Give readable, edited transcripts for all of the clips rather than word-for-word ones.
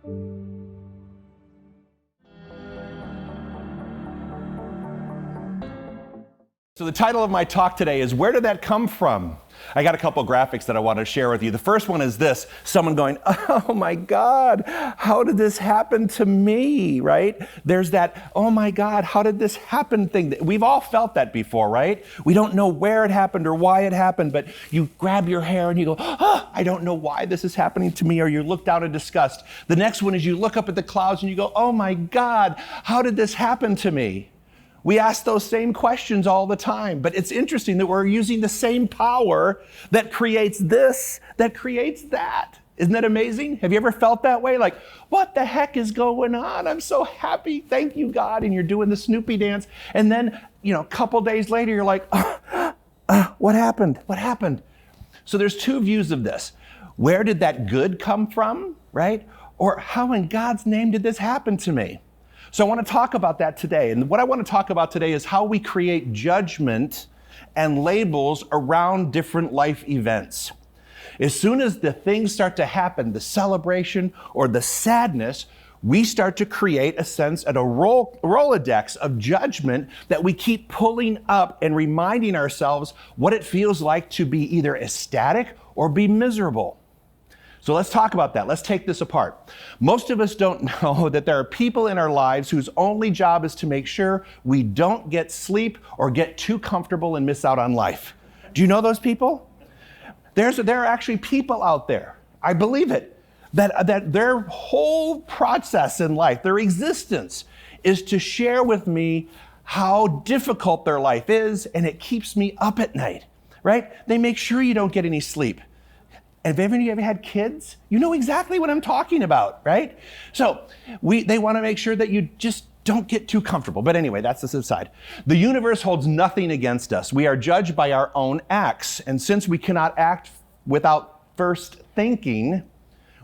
So the title of my talk today is, Where Did That Come From? I got a couple graphics that I want to share with you. The first one is this, someone going, oh my God, how did this happen to me, right? There's that, oh my God, how did this happen thing. We've all felt that before, right? We don't know where it happened or why it happened, but you grab your hair and you go, oh, I don't know why this is happening to me, or you look down in disgust. The next one is you look up at the clouds and you go, oh my God, how did this happen to me? We ask those same questions all the time, but it's interesting that we're using the same power that creates this, that creates that. Isn't that amazing? Have you ever felt that way? Like, what the heck is going on? I'm so happy. Thank you, God. And you're doing the Snoopy dance. And then, a couple days later, you're like, what happened? What happened? So there's two views of this. Where did that good come from, right? Or how in God's name did this happen to me? So I want to talk about that today. And what I want to talk about today is how we create judgment and labels around different life events. As soon as the things start to happen, the celebration or the sadness, we start to create a sense and a Rolodex of judgment that we keep pulling up and reminding ourselves what it feels like to be either ecstatic or be miserable. So let's talk about that. Let's take this apart. Most of us don't know that there are people in our lives whose only job is to make sure we don't get sleep or get too comfortable and miss out on life. Do you know those people? There are actually people out there, I believe it, that their whole process in life, their existence, is to share with me how difficult their life is, and it keeps me up at night, right? They make sure you don't get any sleep. And have you ever had kids? You know exactly what I'm talking about, right? So they want to make sure that you just don't get too comfortable. But anyway, that's the side. The universe holds nothing against us. We are judged by our own acts. And since we cannot act without first thinking,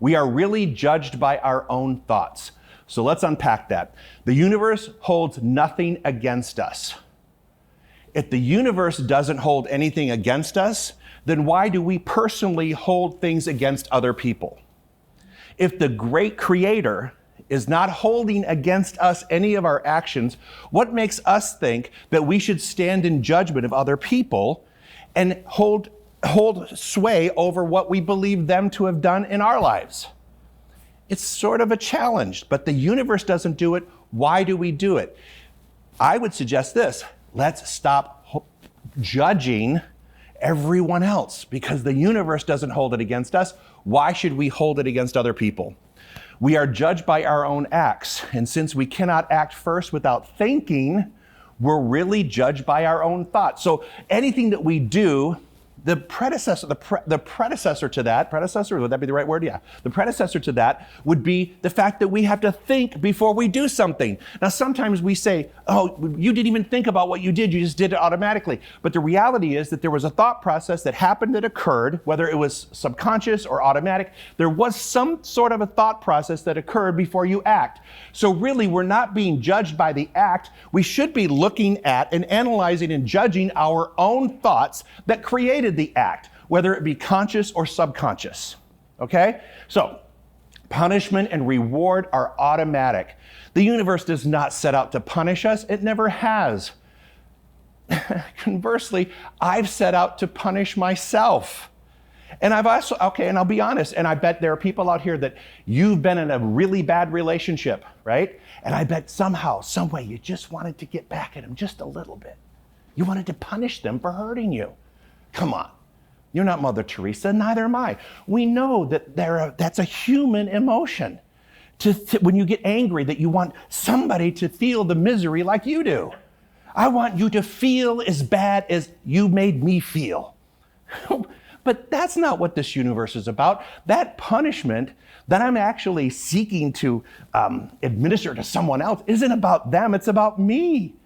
we are really judged by our own thoughts. So let's unpack that. The universe holds nothing against us. If the universe doesn't hold anything against us, then why do we personally hold things against other people? If the great creator is not holding against us any of our actions, what makes us think that we should stand in judgment of other people and hold sway over what we believe them to have done in our lives? It's sort of a challenge, but the universe doesn't do it. Why do we do it? I would suggest this. Let's stop judging everyone else, because the universe doesn't hold it against us. Why should we hold it against other people? We are judged by our own acts, and since we cannot act first without thinking, we're really judged by our own thoughts. So anything that we do, the predecessor to that, would that be the right word? Yeah. The predecessor to that would be the fact that we have to think before we do something. Now, sometimes we say, oh, you didn't even think about what you did. You just did it automatically. But the reality is that there was a thought process that happened, that occurred, whether it was subconscious or automatic. There was some sort of a thought process that occurred before you act. So really, we're not being judged by the act. We should be looking at and analyzing and judging our own thoughts that created the act, whether it be conscious or subconscious. Okay? So, punishment and reward are automatic. The universe does not set out to punish us. It never has. Conversely, I've set out to punish myself. And I've also, and I'll be honest, and I bet there are people out here that you've been in a really bad relationship, right? And I bet somehow, some way, you just wanted to get back at them just a little bit. You wanted to punish them for hurting you. Come on. You're not Mother Teresa, neither am I. We know that that's a human emotion. When you get angry, that you want somebody to feel the misery like you do. I want you to feel as bad as you made me feel. But that's not what this universe is about. That punishment that I'm actually seeking to administer to someone else isn't about them, it's about me.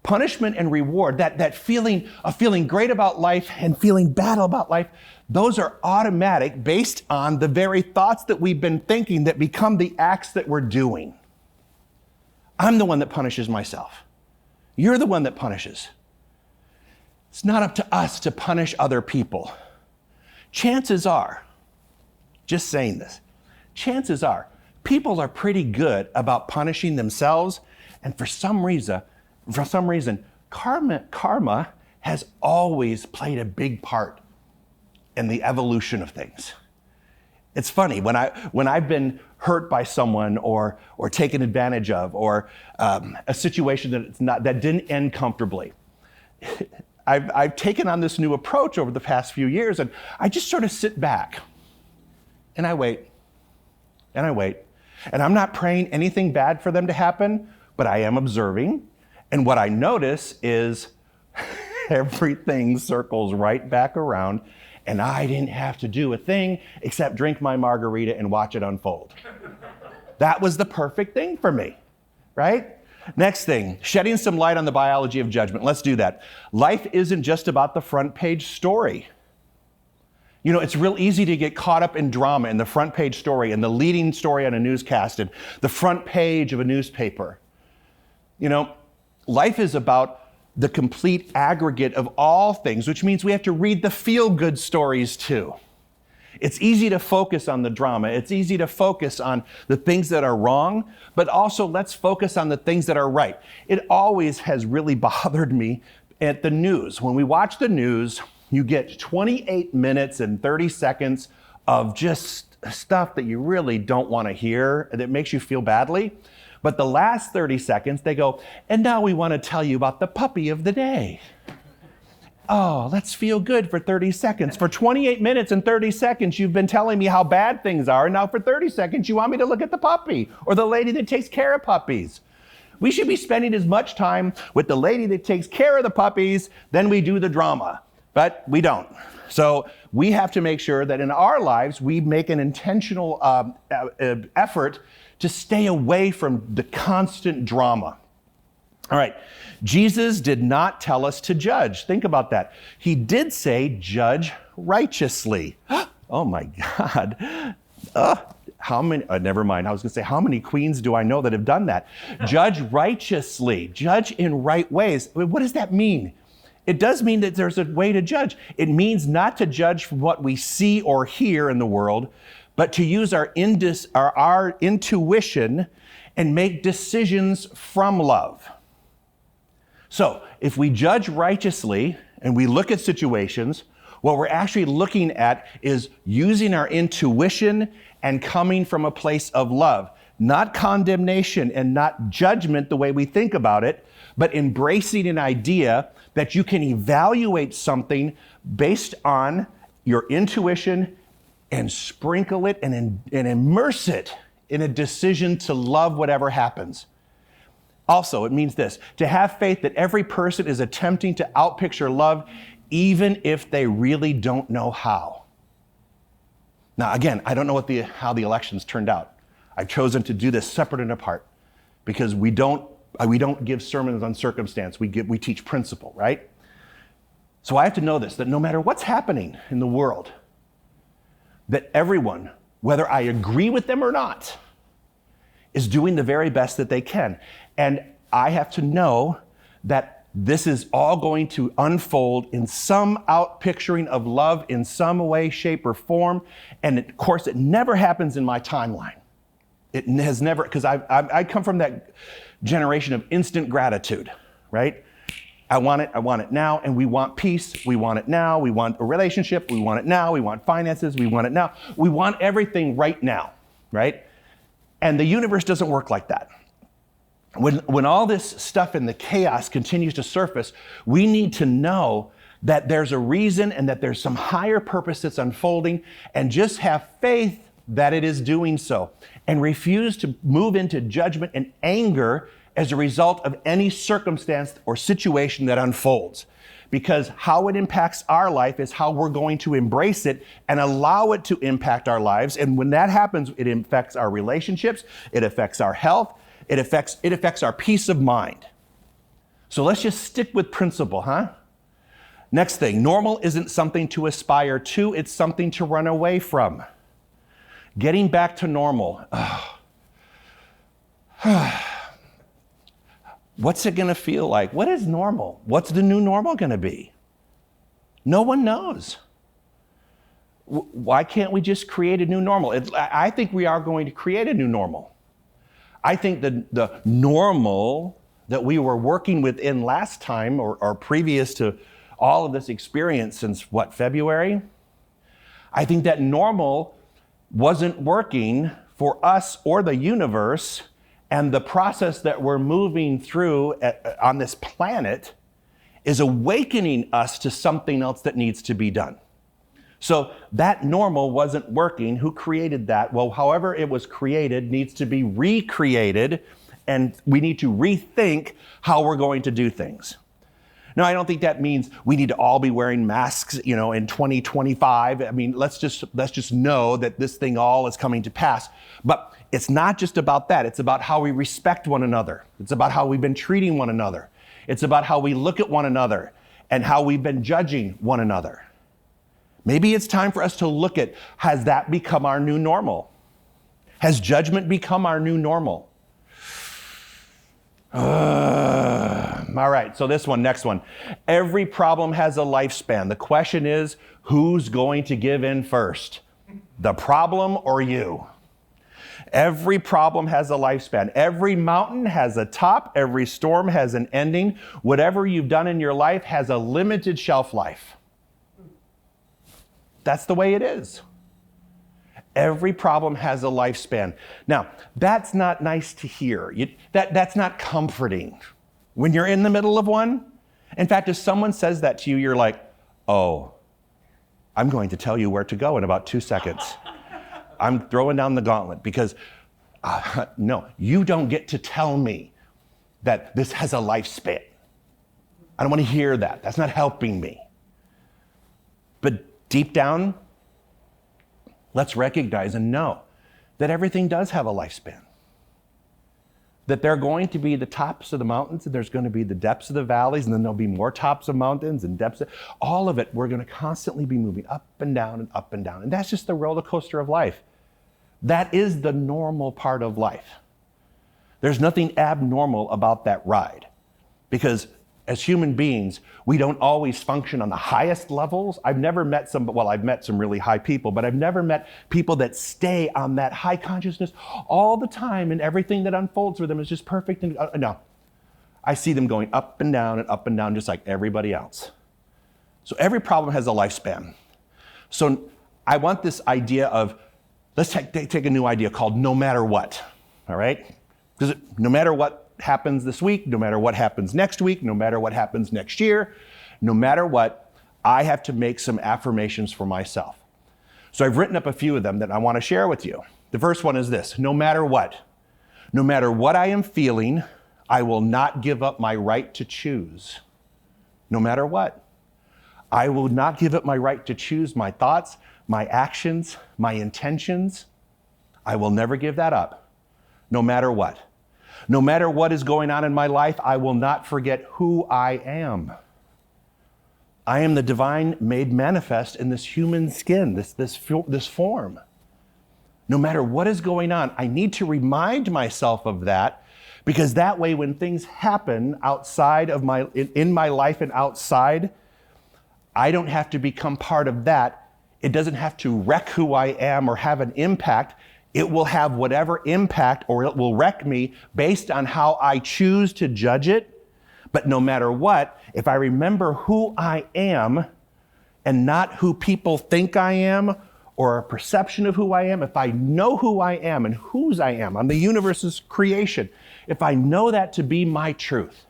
Punishment and reward, that feeling of feeling great about life and feeling bad about life, those are automatic based on the very thoughts that we've been thinking that become the acts that we're doing. I'm the one that punishes myself. You're the one that punishes. It's not up to us to punish other people. Chances are, just saying this, chances are, people are pretty good about punishing themselves, and for some reason, karma has always played a big part in the evolution of things. It's funny, when I've been hurt by someone or taken advantage of, or a situation that didn't end comfortably, I've taken on this new approach over the past few years, and I just sort of sit back and I wait and I wait. And I'm not praying anything bad for them to happen, but I am observing. And what I notice is everything circles right back around, and I didn't have to do a thing except drink my margarita and watch it unfold. That was the perfect thing for me, right? Next thing, shedding some light on the biology of judgment. Let's do that. Life isn't just about the front page story. You know, it's real easy to get caught up in drama, in the front page story, and the leading story on a newscast, and the front page of a newspaper. You know, life is about the complete aggregate of all things, which means we have to read the feel-good stories too. It's easy to focus on the drama. It's easy to focus on the things that are wrong, but also let's focus on the things that are right. It always has really bothered me at the news. When we watch the news, you get 28 minutes and 30 seconds of just stuff that you really don't want to hear, that makes you feel badly. But the last 30 seconds, they go, and now we want to tell you about the puppy of the day. Oh, let's feel good for 30 seconds. For 28 minutes and 30 seconds, you've been telling me how bad things are. And now for 30 seconds, you want me to look at the puppy or the lady that takes care of puppies. We should be spending as much time with the lady that takes care of the puppies than we do the drama. But we don't. So we have to make sure that in our lives, we make an intentional effort to stay away from the constant drama. All right, Jesus did not tell us to judge. Think about that. He did say, judge righteously. Oh my God. How many, never mind. I was gonna say, how many queens do I know that have done that? Judge righteously, judge in right ways. What does that mean? It does mean that there's a way to judge. It means not to judge from what we see or hear in the world, but to use our intuition and make decisions from love. So if we judge righteously and we look at situations, what we're actually looking at is using our intuition and coming from a place of love, not condemnation and not judgment the way we think about it, but embracing an idea that you can evaluate something based on your intuition and sprinkle it and immerse it in a decision to love whatever happens. Also, it means this, to have faith that every person is attempting to outpicture love, even if they really don't know how. Now, again, I don't know how the elections turned out. I've chosen to do this separate and apart because we don't give sermons on circumstance. We teach principle, right? So I have to know this, that no matter what's happening in the world, that everyone, whether I agree with them or not, is doing the very best that they can. And I have to know that this is all going to unfold in some outpicturing of love in some way, shape, or form. And of course, it never happens in my timeline. It has never, because I come from that generation of instant gratitude, right? I want it now, and we want peace, we want it now, we want a relationship, we want it now, we want finances, we want it now. We want everything right now, right? And the universe doesn't work like that. When all this stuff in the chaos continues to surface, we need to know that there's a reason and that there's some higher purpose that's unfolding, and just have faith that it is doing so, and refuse to move into judgment and anger as a result of any circumstance or situation that unfolds. Because how it impacts our life is how we're going to embrace it and allow it to impact our lives. And when that happens, it affects our relationships, it affects our health, it affects our peace of mind. So let's just stick with principle, huh? Next thing, normal isn't something to aspire to, it's something to run away from. Getting back to normal. What's it gonna feel like? What is normal? What's the new normal gonna be? No one knows. Why can't we just create a new normal? I think we are going to create a new normal. I think the normal that we were working within last time or previous to all of this experience since February? I think that normal wasn't working for us or the universe, and the process that we're moving through on this planet is awakening us to something else that needs to be done. So that normal wasn't working. Who created that? Well, however it was created needs to be recreated, and we need to rethink how we're going to do things. Now, I don't think that means we need to all be wearing masks, in 2025. I mean, let's just know that this thing all is coming to pass. But it's not just about that. It's about how we respect one another. It's about how we've been treating one another. It's about how we look at one another and how we've been judging one another. Maybe it's time for us to look at, has that become our new normal? Has judgment become our new normal? All right, so next one. Every problem has a lifespan. The question is, who's going to give in first? The problem or you? Every problem has a lifespan. Every mountain has a top. Every storm has an ending. Whatever you've done in your life has a limited shelf life. That's the way it is. Every problem has a lifespan. Now, that's not nice to hear. That's not comforting when you're in the middle of one. In fact, if someone says that to you, you're like, oh, I'm going to tell you where to go in about 2 seconds. I'm throwing down the gauntlet because, no, you don't get to tell me that this has a lifespan. I don't want to hear that. That's not helping me. But deep down, let's recognize and know that everything does have a lifespan. That there are going to be the tops of the mountains, and there's going to be the depths of the valleys, and then there'll be more tops of mountains and depths. All of it, we're going to constantly be moving up and down and up and down. And that's just the roller coaster of life. That is the normal part of life. There's nothing abnormal about that ride, because as human beings, we don't always function on the highest levels. I've met some really high people, but I've never met people that stay on that high consciousness all the time, and everything that unfolds for them is just perfect. And no, I see them going up and down just like everybody else. So every problem has a lifespan. So I want this idea of, let's take a new idea called no matter what, all right? Because no matter what happens this week, no matter what happens next week, no matter what happens next year, no matter what, I have to make some affirmations for myself. So I've written up a few of them that I want to share with you. The first one is this: no matter what I am feeling, I will not give up my right to choose. No matter what, I will not give up my right to choose my thoughts, my actions, my intentions. I will never give that up, no matter what. No matter what is going on in my life, I will not forget who I am. I am the divine made manifest in this human skin, this form. No matter what is going on, I need to remind myself of that, because that way when things happen outside of in my life and outside, I don't have to become part of that. It doesn't have to wreck who I am or have an impact. It will have whatever impact, or it will wreck me based on how I choose to judge it. But no matter what, if I remember who I am and not who people think I am or a perception of who I am, if I know who I am and whose I am, I'm the universe's creation, if I know that to be my truth,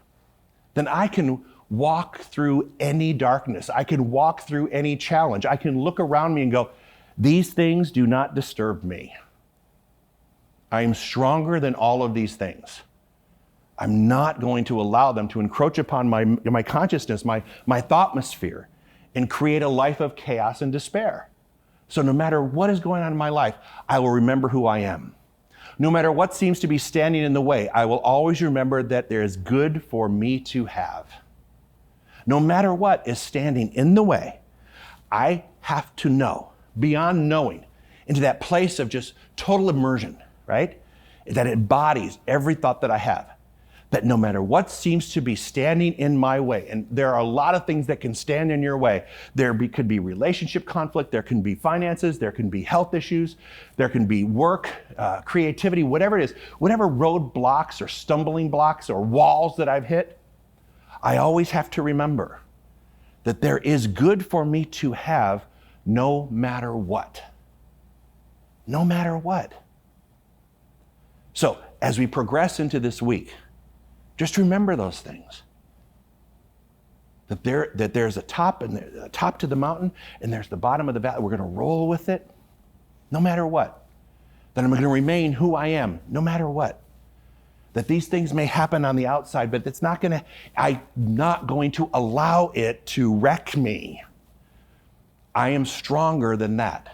then I can walk through any darkness. I can walk through any challenge. I can look around me and go, these things do not disturb me. I am stronger than all of these things. I'm not going to allow them to encroach upon my consciousness, my thoughtmosphere, and create a life of chaos and despair. So no matter what is going on in my life, I will remember who I am. No matter what seems to be standing in the way, I will always remember that there is good for me to have. No matter what is standing in the way, I have to know, beyond knowing, into that place of just total immersion, right? That embodies every thought that I have, that no matter what seems to be standing in my way, and there are a lot of things that can stand in your way. Could be relationship conflict, there can be finances, there can be health issues, there can be work, creativity, whatever it is, whatever roadblocks or stumbling blocks or walls that I've hit, I always have to remember that there is good for me to have no matter what. No matter what. So as we progress into this week, just remember those things. That there's a top to the mountain and there's the bottom of the valley. We're going to roll with it no matter what. That I'm going to remain who I am no matter what. That these things may happen on the outside, but I'm not going to allow it to wreck me. I am stronger than that.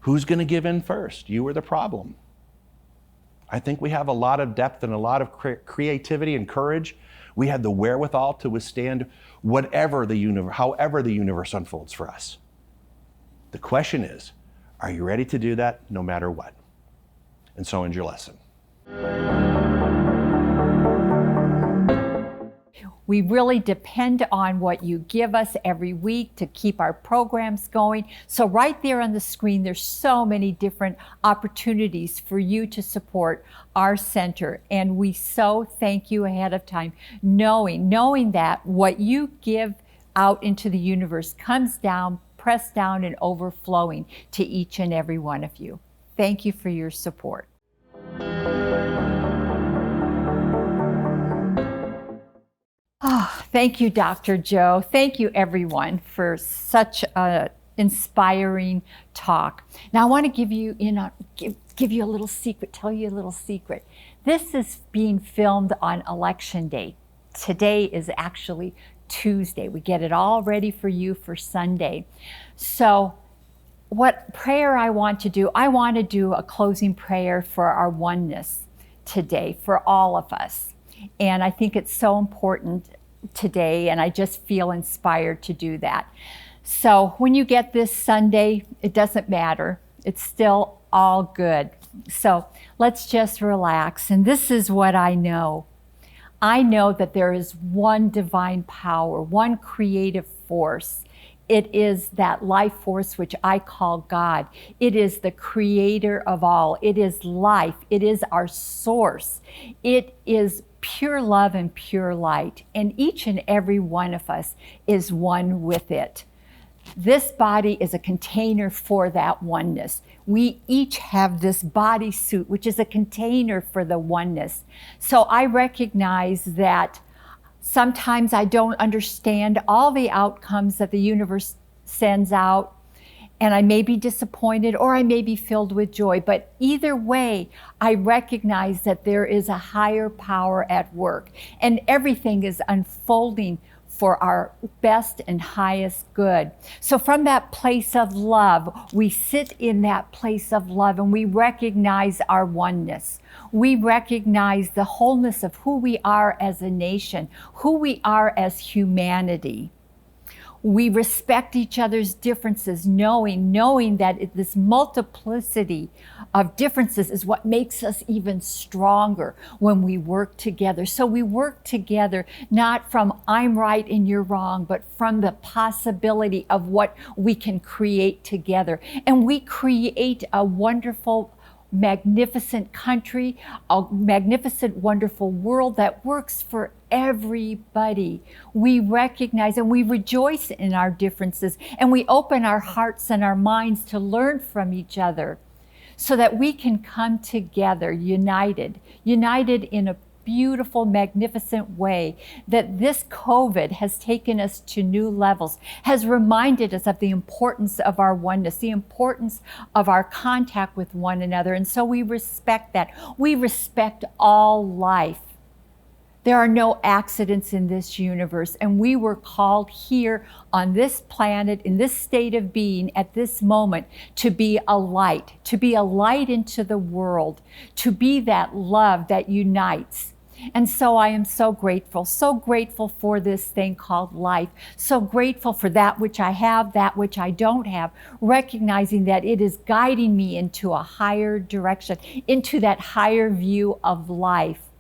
Who's going to give in first? You or the problem? I think we have a lot of depth and a lot of creativity and courage. We have the wherewithal to withstand however the universe unfolds for us. The question is, are you ready to do that no matter what? And so ends your lesson. We really depend on what you give us every week to keep our programs going. So right there on the screen, there's so many different opportunities for you to support our center. And we so thank you ahead of time, knowing that what you give out into the universe comes down, pressed down, and overflowing to each and every one of you. Thank you for your support. Oh, thank you, Dr. Joe. Thank you, everyone, for such an inspiring talk. Now, I want to give you a little secret, tell you a little secret. This is being filmed on Election Day. Today is actually Tuesday. We get it all ready for you for Sunday. So what prayer I want to do a closing prayer for our oneness today, for all of us. And I think it's so important today, and I just feel inspired to do that. So when you get this Sunday, it doesn't matter. It's still all good. So let's just relax. And this is what I know. I know that there is one divine power, one creative force. It is that life force which I call God. It is the creator of all. It is life. It is our source. It is pure love and pure light. And each and every one of us is one with it. This body is a container for that oneness. We each have this body suit, which is a container for the oneness. So I recognize that sometimes I don't understand all the outcomes that the universe sends out, and I may be disappointed or I may be filled with joy. But either way, I recognize that there is a higher power at work, and everything is unfolding for our best and highest good. So from that place of love, we sit in that place of love and we recognize our oneness. We recognize the wholeness of who we are as a nation, who we are as humanity. We respect each other's differences, knowing that this multiplicity of differences is what makes us even stronger when we work together. So we work together not from I'm right and you're wrong, but from the possibility of what we can create together. And we create a wonderful, magnificent country, a magnificent, wonderful world that works for everybody. We recognize and we rejoice in our differences, and we open our hearts and our minds to learn from each other so that we can come together united in a beautiful, magnificent way. That this COVID has taken us to new levels, has reminded us of the importance of our oneness, the importance of our contact with one another. And so we respect that. We respect all life. There are no accidents in this universe, and we were called here on this planet, in this state of being, at this moment, to be a light into the world, to be that love that unites. And so I am so grateful for this thing called life, so grateful for that which I have, that which I don't have, recognizing that it is guiding me into a higher direction, into that higher view of life.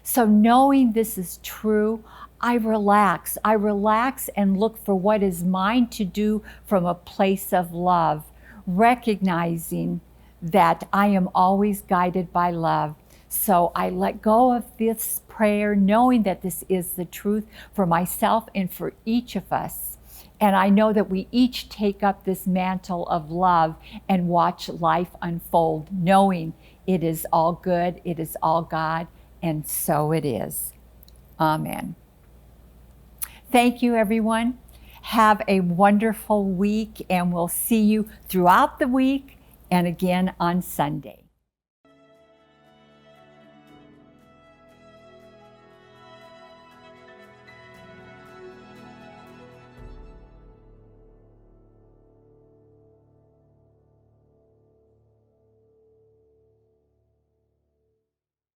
So knowing this is true, I relax. I relax and look for what is mine to do from a place of love, recognizing that I am always guided by love. So I let go of this prayer, knowing that this is the truth for myself and for each of us. And I know that we each take up this mantle of love and watch life unfold, knowing it is all good, it is all God, and so it is. Amen. Thank you, everyone. Have a wonderful week, and we'll see you throughout the week and again on Sunday.